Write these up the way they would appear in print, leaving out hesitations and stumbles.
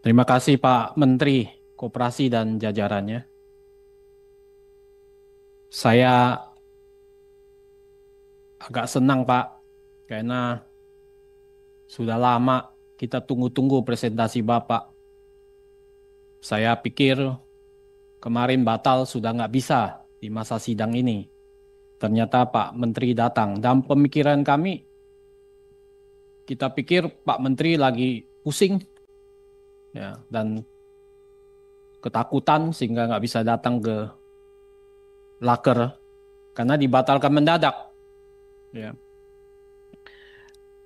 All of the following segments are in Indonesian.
Terima kasih Pak Menteri Koperasi dan jajarannya. Saya agak senang Pak, karena sudah lama kita tunggu-tunggu presentasi Bapak. Saya pikir kemarin batal sudah nggak bisa di masa sidang ini. Ternyata Pak Menteri datang. Dalam pemikiran kami, kita pikir Pak Menteri lagi pusing ya, dan ketakutan sehingga nggak bisa datang ke Laker karena dibatalkan mendadak. Ya.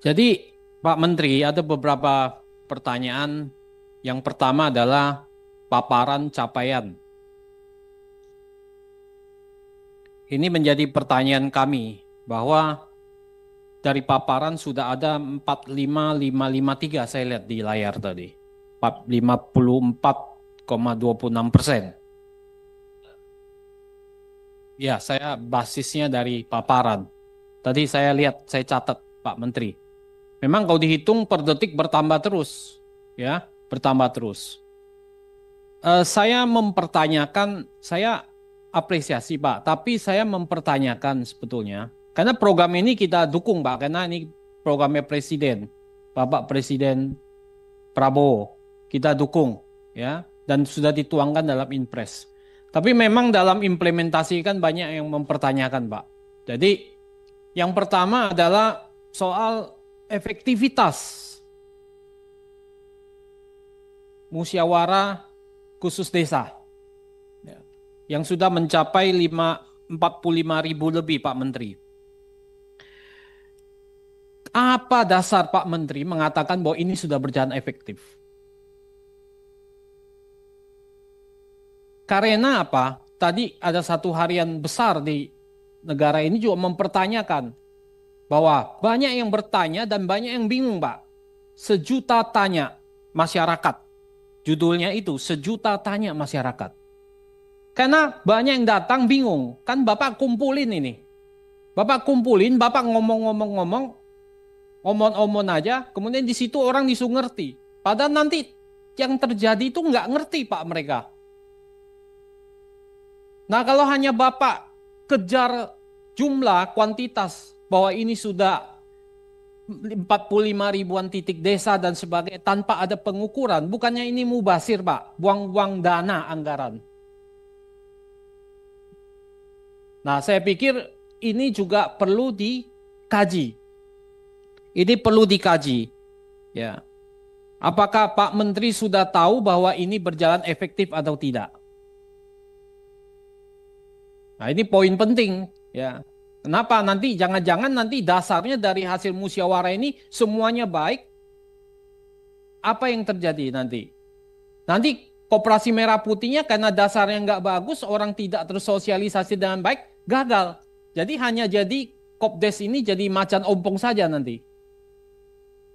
Jadi Pak Menteri ada beberapa pertanyaan. Yang pertama adalah paparan capaian. Ini menjadi pertanyaan kami bahwa dari paparan sudah ada 45553 saya lihat di layar tadi. 54,26%. Ya, saya basisnya dari paparan. Tadi saya lihat, saya catat Pak Menteri. Memang kalau dihitung per detik bertambah terus, ya, bertambah terus. Saya mempertanyakan, saya apresiasi Pak, tapi saya mempertanyakan sebetulnya, karena program ini kita dukung Pak, karena ini programnya Presiden, Bapak Presiden Prabowo, kita dukung, ya, dan sudah dituangkan dalam Inpres. Tapi memang dalam implementasi kan banyak yang mempertanyakan Pak. Jadi yang pertama adalah soal efektivitas musyawarah khusus desa, ya, yang sudah mencapai 45.000 lebih Pak Menteri. Apa dasar Pak Menteri mengatakan bahwa ini sudah berjalan efektif? Karena apa? Tadi ada satu harian besar di negara ini juga mempertanyakan bahwa banyak yang bertanya dan banyak yang bingung Pak. Sejuta tanya masyarakat. Judulnya itu, sejuta tanya masyarakat. Karena banyak yang datang bingung. Kan Bapak kumpulin ini. Bapak kumpulin, Bapak ngomong-ngomong-ngomong, omon-omon aja, kemudian di situ orang disuruh ngerti. Padahal nanti yang terjadi itu nggak ngerti Pak mereka. Nah kalau hanya Bapak kejar jumlah, kuantitas, bahwa ini sudah 45 ribuan titik desa dan sebagainya tanpa ada pengukuran, bukannya ini mubazir Pak, buang-buang dana anggaran. Nah saya pikir ini juga perlu dikaji. Ini perlu dikaji. Ya. Apakah Pak Menteri sudah tahu bahwa ini berjalan efektif atau tidak? Nah ini poin penting, ya. Kenapa nanti jangan-jangan nanti dasarnya dari hasil musyawarah ini semuanya baik? Apa yang terjadi nanti? Nanti Koperasi Merah Putihnya karena dasarnya nggak bagus, orang tidak tersosialisasi dengan baik, gagal. Jadi hanya jadi Kopdes ini jadi macan ompong saja nanti.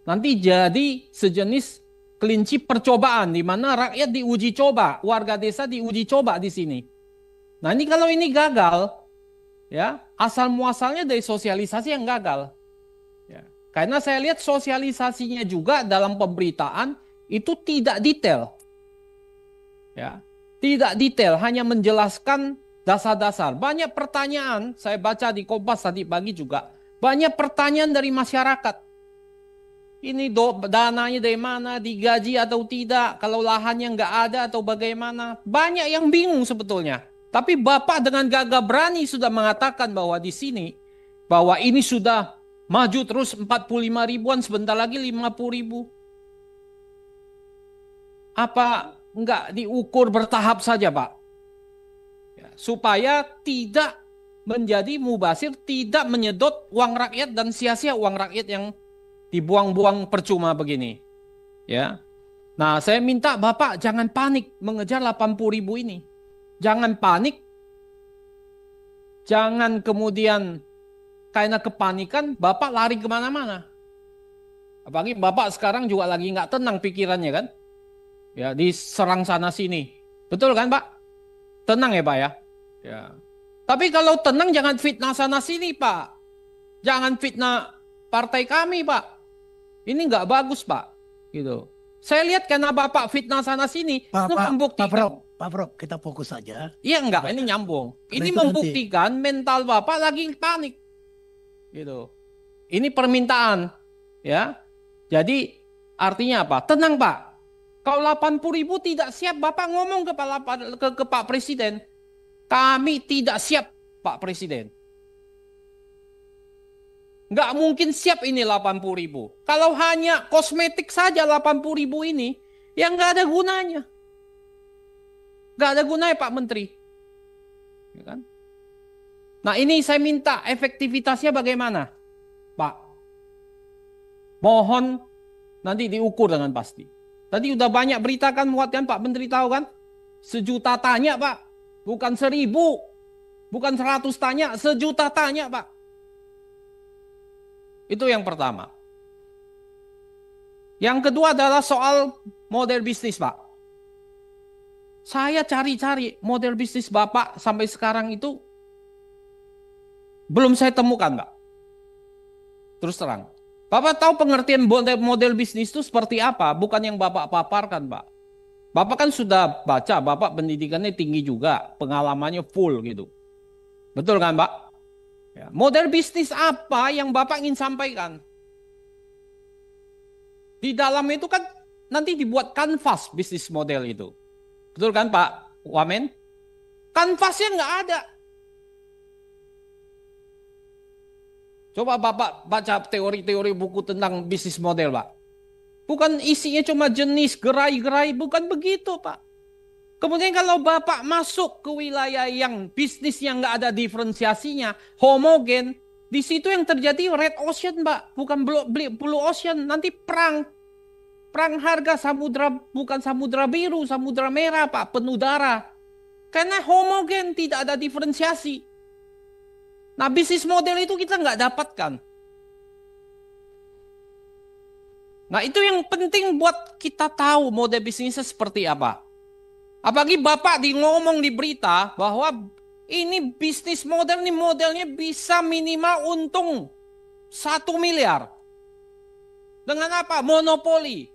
Nanti jadi sejenis kelinci percobaan di mana rakyat diuji coba, warga desa diuji coba di sini. Nah ini kalau ini gagal, ya asal muasalnya dari sosialisasi yang gagal. Ya. Karena saya lihat sosialisasinya juga dalam pemberitaan itu tidak detail, ya tidak detail, hanya menjelaskan dasar-dasar. Banyak pertanyaan, saya baca di Kompas tadi pagi juga, banyak pertanyaan dari masyarakat. Ini dananya dari mana, digaji atau tidak, kalau lahannya nggak ada atau bagaimana. Banyak yang bingung sebetulnya. Tapi Bapak dengan gagah berani sudah mengatakan bahwa di sini, bahwa ini sudah maju terus 45 ribuan, sebentar lagi 50 ribu. Apa enggak diukur bertahap saja Pak? Ya, supaya tidak menjadi mubazir, tidak menyedot uang rakyat dan sia-sia uang rakyat yang dibuang-buang percuma begini. Ya. Nah saya minta Bapak jangan panik mengejar 80 ribu ini. Jangan panik, jangan kemudian karena kepanikan Bapak lari kemana-mana. Apalagi Bapak sekarang juga lagi nggak tenang pikirannya kan, ya diserang sana sini, betul kan Pak? Tenang ya Pak ya. Ya. Tapi kalau tenang jangan fitnah sana sini Pak, jangan fitnah partai kami Pak. Ini nggak bagus Pak, gitu. Saya lihat karena Bapak fitnah sana sini, Pak, itu Pak, Pak membuktikan. Prof, Pak Prof, kita fokus saja. Iya enggak, ini nyambung. Karena Ini itu nanti. membuktikan mental Bapak lagi panik. Gitu. Ini permintaan, ya. Jadi artinya apa? Tenang Pak. Kalau 80.000 tidak siap, Bapak ngomong ke Pak Presiden. Kami tidak siap, Pak Presiden. Nggak mungkin siap ini 80.000. Kalau hanya kosmetik saja 80.000 ini, ya nggak ada gunanya. Nggak ada gunanya Pak Menteri. Ya kan? Nah ini saya minta efektivitasnya bagaimana, Pak? Mohon nanti diukur dengan pasti. Tadi udah banyak berita kan muat kan Pak Menteri tahu kan? 1.000.000 tanya Pak. Bukan 1.000. Bukan 100 tanya, 1.000.000 tanya Pak. Itu yang pertama. Yang kedua adalah soal model bisnis Pak. Saya cari-cari model bisnis Bapak sampai sekarang itu belum saya temukan Pak. Terus terang. Bapak tahu pengertian model bisnis itu seperti apa? Bukan yang Bapak paparkan Pak. Bapak kan sudah baca, Bapak pendidikannya tinggi juga, pengalamannya full gitu. Betul kan Pak? Ya. Model bisnis apa yang Bapak ingin sampaikan? Di dalam itu kan nanti dibuat kanvas bisnis model itu. Betul kan Pak Wamen? Kanvasnya nggak ada. Coba Bapak baca teori-teori buku tentang bisnis model Pak. Bukan isinya cuma jenis gerai-gerai, bukan begitu Pak. Kemudian kalau Bapak masuk ke wilayah yang bisnis yang nggak ada diferensiasinya, homogen, di situ yang terjadi red ocean Pak, bukan blue ocean, nanti perang. Perang harga samudra, bukan samudra biru, samudra merah Pak, penuh darah. Karena homogen, tidak ada diferensiasi. Nah bisnis model itu kita nggak dapatkan. Nah itu yang penting buat kita tahu model bisnisnya seperti apa. Apalagi Bapak ngomong di berita bahwa ini bisnis model, ini modelnya bisa minimal untung 1 miliar. Dengan apa? Monopoli.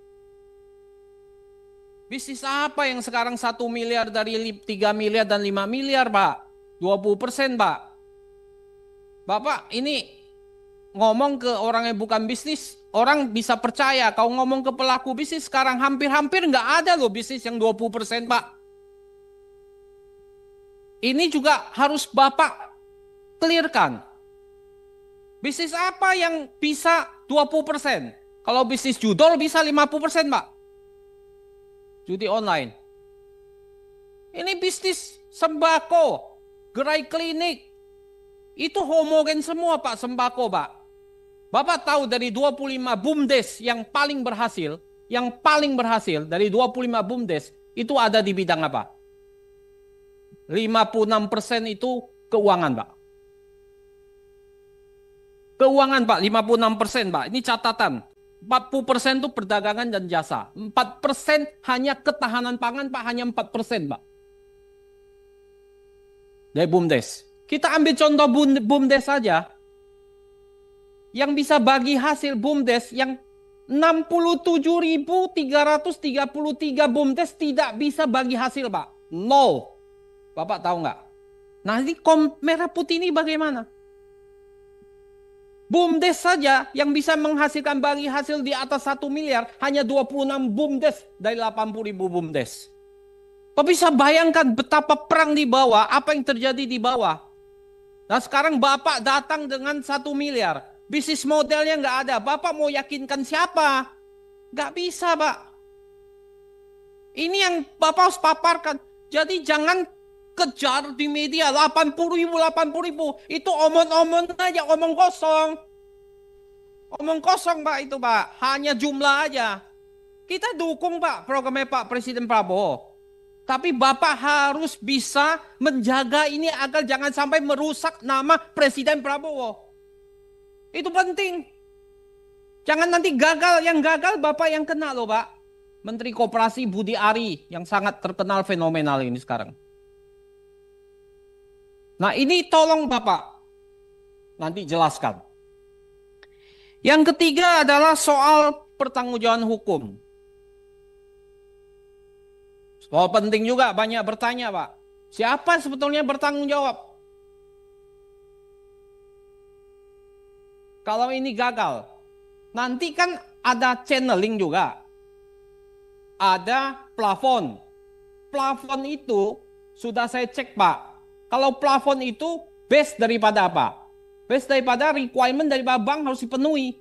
Bisnis apa yang sekarang 1 miliar dari 3 miliar dan 5 miliar Pak? 20% Pak. Bapak ini ngomong ke orang yang bukan bisnis, orang bisa percaya. Kalau ngomong ke pelaku bisnis sekarang hampir-hampir nggak ada loh bisnis yang 20% Pak. Ini juga harus Bapak clearkan. Bisnis apa yang bisa 20%? Kalau bisnis judol bisa 50% Pak. Judi online. Ini bisnis sembako, gerai klinik. Itu homogen semua Pak, sembako Pak. Bapak tahu dari 25 BUMDes yang paling berhasil dari 25 BUMDes itu ada di bidang apa? 56% itu keuangan Pak. Keuangan Pak, 56% Pak. Ini catatan. 40% itu perdagangan dan jasa. 4% hanya ketahanan pangan Pak, hanya 4% Pak. Dari BUMDes. Kita ambil contoh BUMDes saja. Yang bisa bagi hasil BUMDes yang 67.333 BUMDes tidak bisa bagi hasil Pak. Nol. Bapak tahu nggak? Nah ini merah putih ini bagaimana? BUMDes saja yang bisa menghasilkan bagi hasil di atas 1 miliar hanya 26 BUMDes dari 80.000 BUMDes. Bapak bisa bayangkan betapa perang di bawah, apa yang terjadi di bawah. Nah sekarang Bapak datang dengan 1 miliar. Bisnis modelnya nggak ada. Bapak mau yakinkan siapa? Nggak bisa Pak. Ini yang Bapak harus paparkan. Jadi jangan kejar di media 80.000. Itu omong-omong aja, omong kosong. Omong kosong Pak itu Pak. Hanya jumlah aja. Kita dukung Pak programnya Pak Presiden Prabowo. Tapi Bapak harus bisa menjaga ini agar jangan sampai merusak nama Presiden Prabowo. Itu penting. Jangan nanti gagal, yang gagal Bapak yang kena loh Pak. Menteri Koperasi Budi Ari yang sangat terkenal fenomenal ini sekarang. Nah ini tolong Bapak nanti jelaskan. Yang ketiga adalah soal pertanggungjawaban hukum. Soal penting juga banyak bertanya, Pak. Siapa sebetulnya bertanggung jawab? Kalau ini gagal, nanti kan ada channeling juga. Ada plafon. Plafon itu sudah saya cek, Pak. Kalau plafon itu base daripada apa? Base daripada requirement dari bank harus dipenuhi.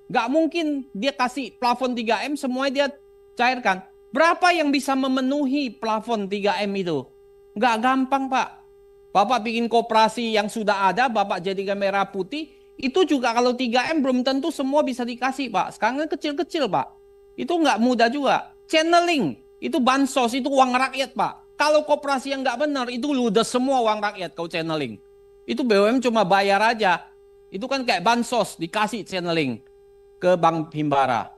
Gak mungkin dia kasih plafon 3M semuanya dia cairkan. Berapa yang bisa memenuhi plafon 3M itu? Gak gampang, Pak. Bapak bikin koperasi yang sudah ada, Bapak jadikan merah putih, itu juga kalau 3M belum tentu semua bisa dikasih, Pak. Sekarang kan kecil-kecil, Pak. Itu nggak mudah juga. Channeling, itu bansos, itu uang rakyat, Pak. Kalau koperasi yang nggak benar, itu ludes semua uang rakyat kau channeling. Itu BUMN cuma bayar aja. Itu kan kayak bansos, dikasih channeling ke Bank Himbara.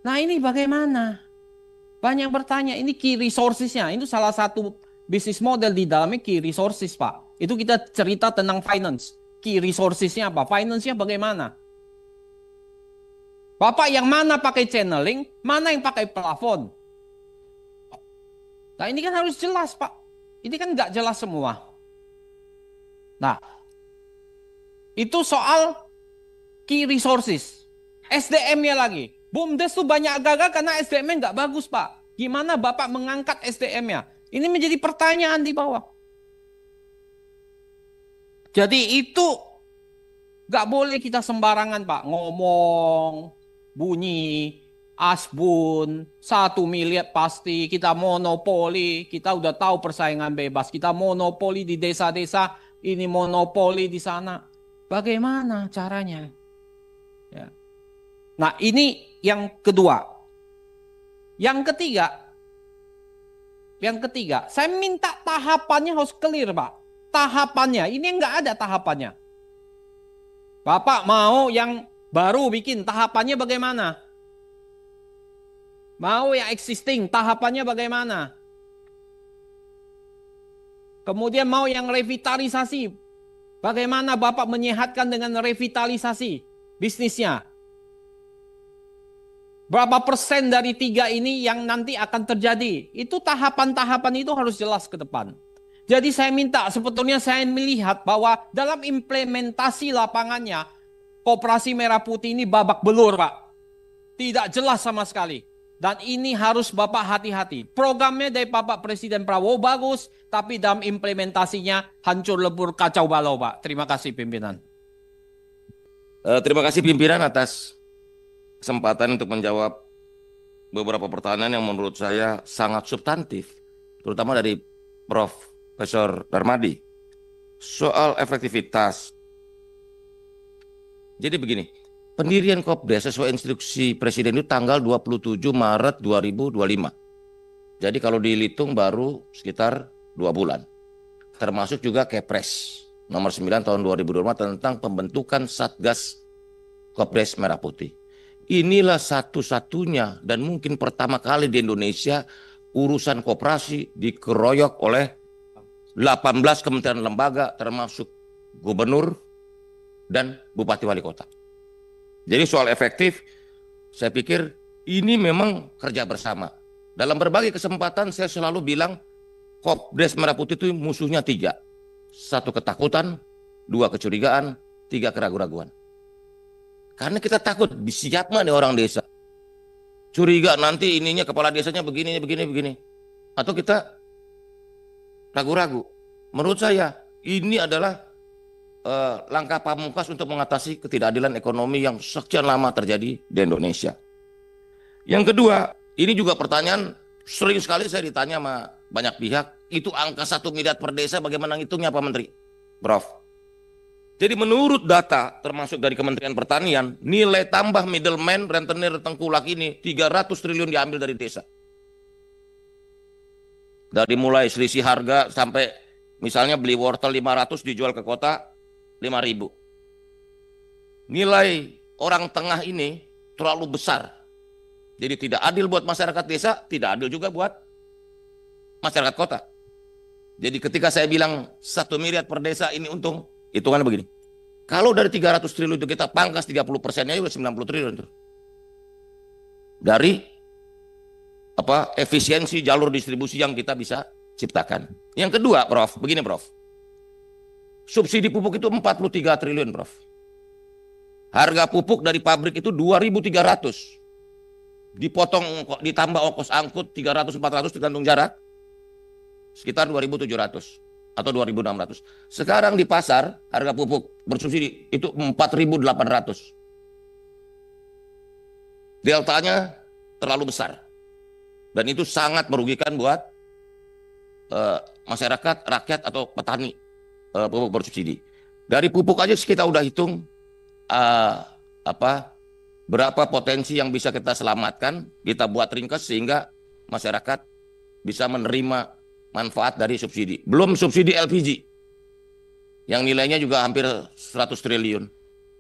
Nah ini bagaimana? Banyak bertanya, ini key resources-nya. Itu salah satu bisnis model di dalamnya key resources, Pak. Itu kita cerita tentang finance. Key resources-nya apa? Finance-nya bagaimana? Bapak yang mana pakai channeling, mana yang pakai plafon? Nah ini kan harus jelas, Pak. Ini kan nggak jelas semua. Nah, itu soal key resources. SDM-nya lagi. BUMDes tuh banyak gagal karena SDM-nya nggak bagus, Pak. Gimana Bapak mengangkat SDM-nya? Ini menjadi pertanyaan di bawah. Jadi itu nggak boleh kita sembarangan, Pak. Ngomong, bunyi, asbun, 1 miliar pasti, kita monopoli, kita udah tahu persaingan bebas, kita monopoli di desa-desa, ini monopoli di sana. Bagaimana caranya? Ya. Nah ini yang kedua. Yang ketiga, saya minta tahapannya harus clear, Pak. Tahapannya, ini nggak ada tahapannya. Bapak mau yang baru bikin, tahapannya bagaimana? Mau yang existing, tahapannya bagaimana? Kemudian mau yang revitalisasi, bagaimana Bapak menyehatkan dengan revitalisasi bisnisnya? Berapa persen dari 3 ini yang nanti akan terjadi? Itu tahapan-tahapan itu harus jelas ke depan. Jadi saya minta, sebetulnya saya melihat bahwa dalam implementasi lapangannya, Koperasi Merah Putih ini babak belur, Pak. Tidak jelas sama sekali. Dan ini harus Bapak hati-hati. Programnya dari Bapak Presiden Prabowo bagus, tapi dalam implementasinya hancur lebur kacau balau, Pak. Terima kasih pimpinan. Terima kasih pimpinan atas kesempatan untuk menjawab beberapa pertanyaan yang menurut saya sangat substantif, terutama dari Profesor Darmadi. Soal efektivitas. Jadi begini, pendirian Kopdes sesuai instruksi Presiden itu tanggal 27 Maret 2025. Jadi kalau dihitung baru sekitar 2 bulan. Termasuk juga Kepres nomor 9 tahun 2025 tentang pembentukan Satgas Kopdes Merah Putih. Inilah satu-satunya dan mungkin pertama kali di Indonesia urusan koperasi dikeroyok oleh 18 kementerian lembaga termasuk gubernur dan bupati wali kota. Jadi soal efektif, saya pikir ini memang kerja bersama. Dalam berbagai kesempatan saya selalu bilang Kopdes Merah Putih itu musuhnya 3. 1 ketakutan, 2 kecurigaan, 3 keraguan-raguan. Karena kita takut, siapa nih orang desa? Curiga nanti ininya kepala desanya begini. Atau kita ragu-ragu. Menurut saya ini adalah langkah pamungkas untuk mengatasi ketidakadilan ekonomi yang sekian lama terjadi di Indonesia. Yang kedua, ini juga pertanyaan sering sekali saya ditanya sama banyak pihak, itu angka 1 miliar per desa bagaimana ngitungnya Pak Menteri? Prof. Jadi menurut data termasuk dari Kementerian Pertanian, nilai tambah middleman, rentenir, tengkulak ini 300 triliun diambil dari desa. Dari mulai selisih harga sampai misalnya beli wortel 500 dijual ke kota 5.000. Nilai orang tengah ini terlalu besar. Jadi tidak adil buat masyarakat desa, tidak adil juga buat masyarakat kota. Jadi ketika saya bilang 1 miliar per desa ini untung, hitungannya begini. Kalau dari 300 triliun itu kita pangkas 30%-nya udah 90 triliun itu. Dari efisiensi jalur distribusi yang kita bisa ciptakan. Yang kedua, Prof, begini Prof. Subsidi pupuk itu 43 triliun, Prof. Harga pupuk dari pabrik itu 2.300. Dipotong, ditambah ongkos angkut 300-400 tergantung jarak, sekitar 2.700 atau 2.600. Sekarang di pasar harga pupuk bersubsidi itu 4.800. Deltanya terlalu besar. Dan itu sangat merugikan buat masyarakat, rakyat atau petani pupuk bersubsidi. Dari pupuk aja kita udah hitung berapa potensi yang bisa kita selamatkan, kita buat ringkas sehingga masyarakat bisa menerima manfaat dari subsidi. Belum subsidi LPG yang nilainya juga hampir 100 triliun.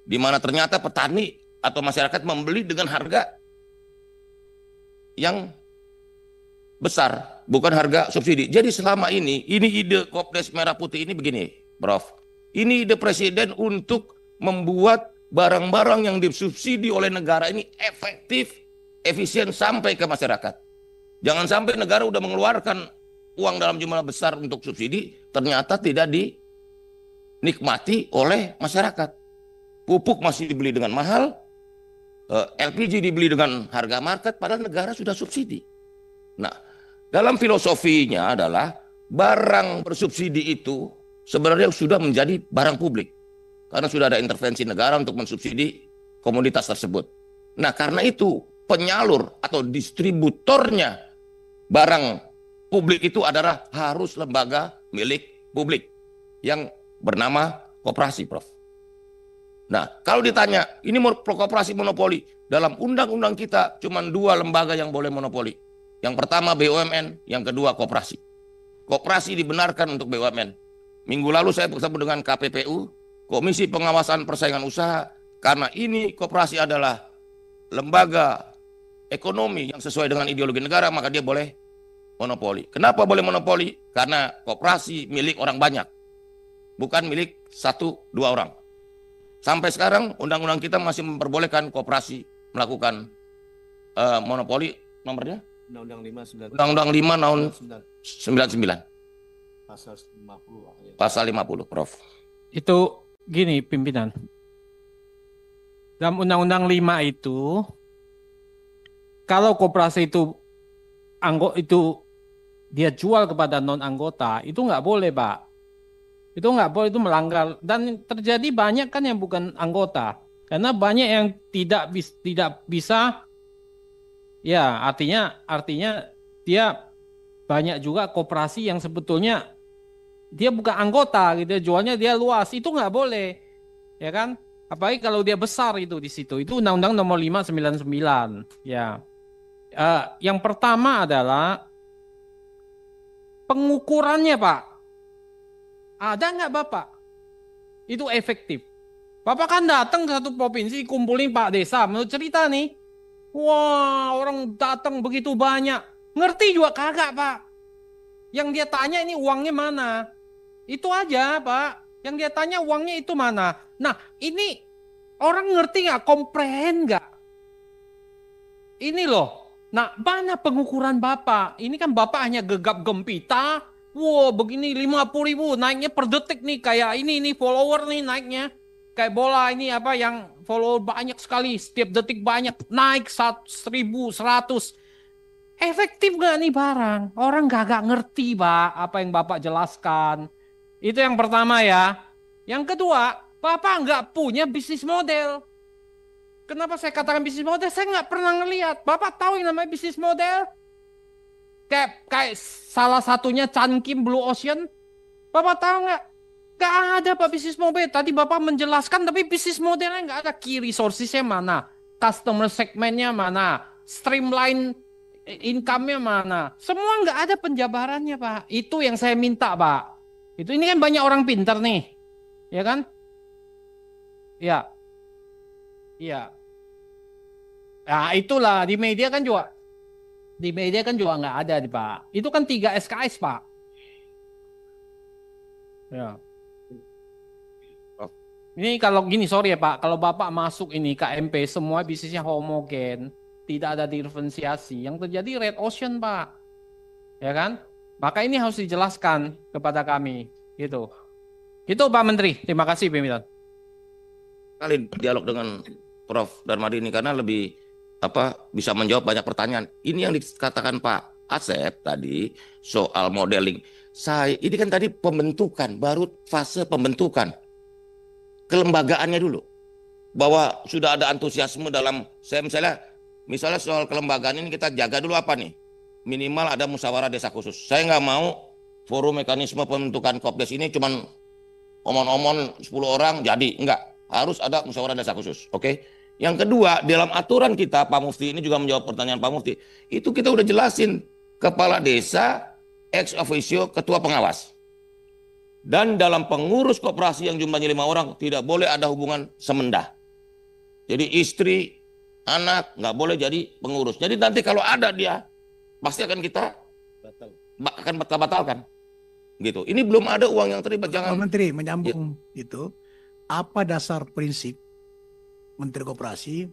Di mana ternyata petani atau masyarakat membeli dengan harga yang besar, bukan harga subsidi. Jadi selama ini ide Kopdes Merah Putih ini begini, Prof. Ini ide Presiden untuk membuat barang-barang yang disubsidi oleh negara ini efektif, efisien sampai ke masyarakat. Jangan sampai negara udah mengeluarkan uang dalam jumlah besar untuk subsidi, ternyata tidak dinikmati oleh masyarakat. Pupuk masih dibeli dengan mahal, LPG dibeli dengan harga market, padahal negara sudah subsidi. Nah, dalam filosofinya adalah barang bersubsidi itu sebenarnya sudah menjadi barang publik. Karena sudah ada intervensi negara untuk mensubsidi komoditas tersebut. Nah, karena itu penyalur atau distributornya barang publik itu adalah harus lembaga milik publik yang bernama koperasi, Prof. Nah, kalau ditanya, ini koperasi monopoli, dalam undang-undang kita cuma 2 lembaga yang boleh monopoli. Yang pertama BUMN, yang kedua koperasi. Koperasi dibenarkan untuk BUMN. Minggu lalu saya bertemu dengan KPPU, Komisi Pengawasan Persaingan Usaha, karena ini koperasi adalah lembaga ekonomi yang sesuai dengan ideologi negara, maka dia boleh monopoli. Kenapa boleh monopoli? Karena koperasi milik orang banyak, bukan milik 1-2 orang. Sampai sekarang undang-undang kita masih memperbolehkan koperasi melakukan monopoli. Nomornya? Undang-Undang 5 tahun 99. Pasal 50, Prof. Itu gini pimpinan. Dalam Undang-Undang 5 itu, kalau koperasi itu dia jual kepada non anggota, itu nggak boleh, Pak. Itu nggak boleh, itu melanggar. Dan terjadi banyak kan yang bukan anggota, karena banyak yang tidak bisa. Ya, artinya dia banyak juga koperasi yang sebetulnya dia bukan anggota gitu, jualnya dia luas, itu nggak boleh, ya kan? Apalagi kalau dia besar itu di situ. Itu Undang-Undang Nomor 599. Ya, yang pertama adalah pengukurannya, Pak. Ada nggak Bapak? Itu efektif. Bapak kan datang ke satu provinsi, kumpulin Pak Desa, menurut cerita nih. Wah, orang datang begitu banyak. Ngerti juga kagak, Pak. Yang dia tanya ini uangnya mana? Itu aja, Pak. Yang dia tanya uangnya itu mana? Nah, ini orang ngerti nggak? Komprehen nggak? Ini loh. Nah, mana pengukuran Bapak? Ini kan Bapak hanya gegap gempita. Wow, begini 50.000 naiknya per detik nih. Kayak ini follower nih naiknya. Kayak bola ini apa yang follower banyak sekali. Setiap detik banyak. Naik 1.100. Efektif nggak nih barang? Orang gak ngerti, Pak, apa yang Bapak jelaskan. Itu yang pertama ya. Yang kedua, Bapak nggak punya bisnis model. Kenapa saya katakan bisnis model? Saya nggak pernah ngelihat. Bapak tahu yang namanya bisnis model? Kayak salah satunya Chan Kim Blue Ocean. Bapak tahu nggak? Nggak ada Pak bisnis model. Tadi Bapak menjelaskan, tapi bisnis modelnya nggak ada. Key resources-nya mana? Customer segmentnya mana? Streamline income-nya mana? Semua nggak ada penjabarannya, Pak. Itu yang saya minta, Pak. Ini kan banyak orang pintar nih, ya kan? Ya, ya. Nah, itulah di media kan juga. Di media kan juga nggak ada, Pak. Itu kan 3 SKS, Pak. Ya. Ini kalau gini, sorry ya Pak, kalau Bapak masuk ini KMP semua bisnisnya homogen, tidak ada diferensiasi, yang terjadi red ocean, Pak. Ya kan? Maka ini harus dijelaskan kepada kami, gitu. Itu Pak Menteri. Terima kasih, pimpinan. Kali dialog dengan Prof. Darmadi ini karena lebih bisa menjawab banyak pertanyaan. Ini yang dikatakan Pak Asep tadi soal modeling. Ini kan tadi pembentukan, baru fase pembentukan. Kelembagaannya dulu. Bahwa sudah ada antusiasme dalam, misalnya soal kelembagaan ini kita jaga dulu apa nih? Minimal ada musyawarah desa khusus. Saya nggak mau forum mekanisme pembentukan Kopdes ini cuman omon-omon 10 orang jadi, enggak. Harus ada musyawarah desa khusus, oke? Yang kedua, dalam aturan kita, Pak Mufti ini juga menjawab pertanyaan Pak Mufti, itu kita udah jelasin, kepala desa, ex officio, ketua pengawas. Dan dalam pengurus koperasi yang jumlahnya 5 orang, tidak boleh ada hubungan semendah. Jadi istri, anak, nggak boleh jadi pengurus. Jadi nanti kalau ada dia, pasti akan kita batalkan. Gitu. Ini belum ada uang yang terlibat. Jangan. Pak Menteri menyambung itu, apa dasar prinsip Menteri Koperasi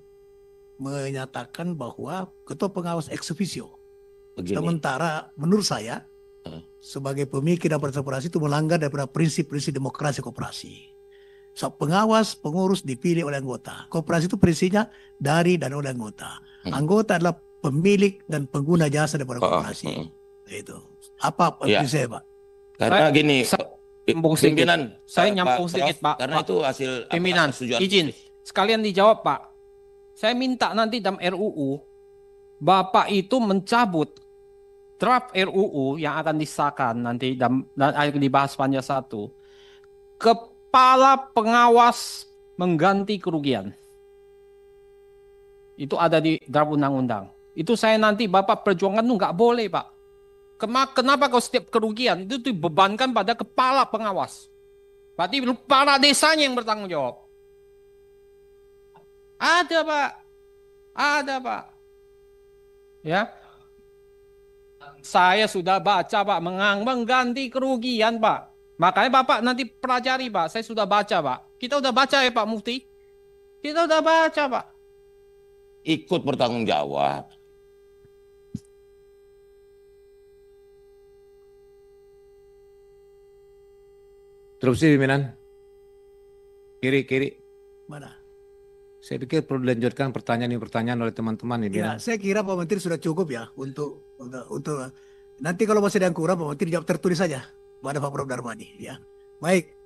menyatakan bahwa ketua pengawas ex officio. Begini. Sementara menurut saya sebagai pemikir dan koperasi itu melanggar daripada prinsip-prinsip demokrasi koperasi. So, pengawas, pengurus dipilih oleh anggota. Koperasi itu prinsipnya dari dan oleh anggota. Anggota adalah pemilik dan pengguna jasa daripada koperasi. Itu. Apa prinsipnya, Pak? Karena gini, pimpinan, saya nyambung sedikit, Pak. Karena itu hasil pimpinan. Izin, sekalian dijawab, Pak. Saya minta nanti dalam RUU, Bapak itu mencabut draft RUU yang akan disahkan nanti dan akan dibahas panja 1. Kepala pengawas mengganti kerugian. Itu ada di draft undang-undang. Itu saya nanti Bapak perjuangkan itu nggak boleh, Pak. Kenapa kalau setiap kerugian itu dibebankan pada kepala pengawas? Berarti kepala desanya yang bertanggung jawab. Ada, Pak. Ada, Pak. Ya. Saya sudah baca, Pak, mengganti kerugian, Pak. Makanya Bapak nanti pelajari, Pak. Saya sudah baca, Pak. Kita udah baca ya, Pak Mufti. Kita udah baca, Pak. Ikut bertanggung jawab. Interupsi pimpinan. Kiri. Mana? Saya pikir perlu dilanjutkan pertanyaan oleh teman-teman ini. Ya, saya kira Pak Menteri sudah cukup ya untuk nanti kalau masih ada yang kurang Pak Menteri jawab tertulis saja pada Pak Prof Darmadi ya. Baik.